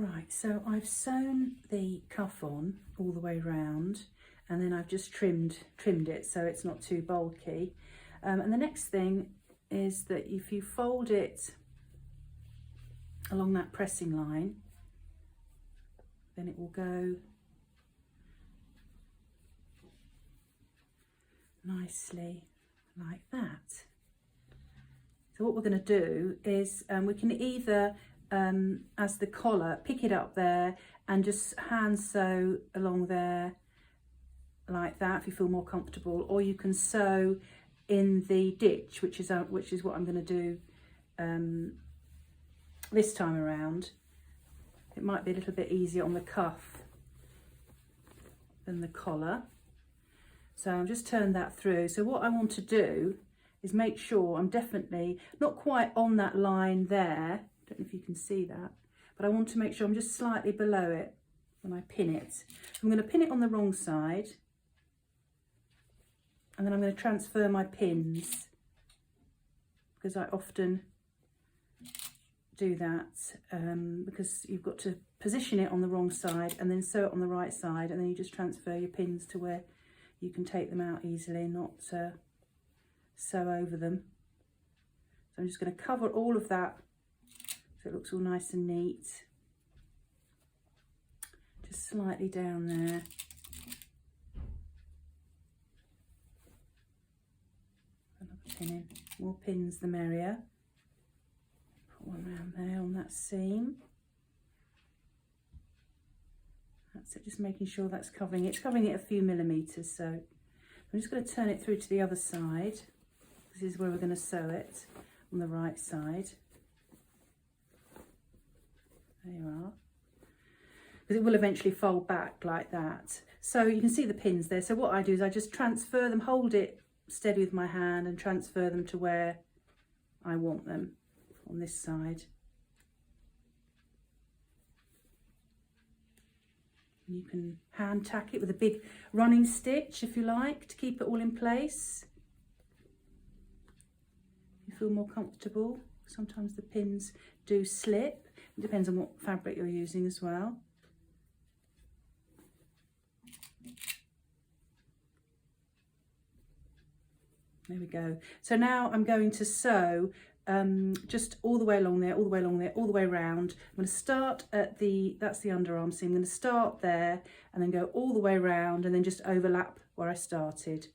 Right, so I've sewn the cuff on all the way round, and then I've just trimmed it so it's not too bulky. And the next thing is that if you fold it along that pressing line, then it will go nicely like that. So what we're going to do is we can either as the collar pick it up there and just hand sew along there like that if you feel more comfortable, or you can sew in the ditch, which is what I'm going to do this time around. It might be a little bit easier on the cuff than the collar. So I've just turned that through. So what I want to do is make sure I'm definitely not quite on that line there. Don't know if you can see that, but I want to make sure I'm just slightly below it when I pin it. I'm going to pin it on the wrong side, and then I'm going to transfer my pins, because I often do that, because you've got to position it on the wrong side and then sew it on the right side, and then you just transfer your pins to where you can take them out easily and not sew over them. So I'm just going to cover all of that so it looks all nice and neat. Just slightly down there. Another pin in. More pins the merrier. Put one around there on that seam. That's it, just making sure that's covering it. It's covering it a few millimetres, so I'm just going to turn it through to the other side. This is where we're going to sew it, on the right side. There you are. Because it will eventually fold back like that. So you can see the pins there. So what I do is I just transfer them, hold it steady with my hand and transfer them to where I want them on this side. You can hand tack it with a big running stitch if you like, to keep it all in place. You feel more comfortable. Sometimes the pins do slip. It depends on what fabric you're using as well. There we go. So now I'm going to sew just all the way along there, all the way along there, all the way around. I'm going to start at that's the underarm seam. I'm going to start there and then go all the way around and then just overlap where I started.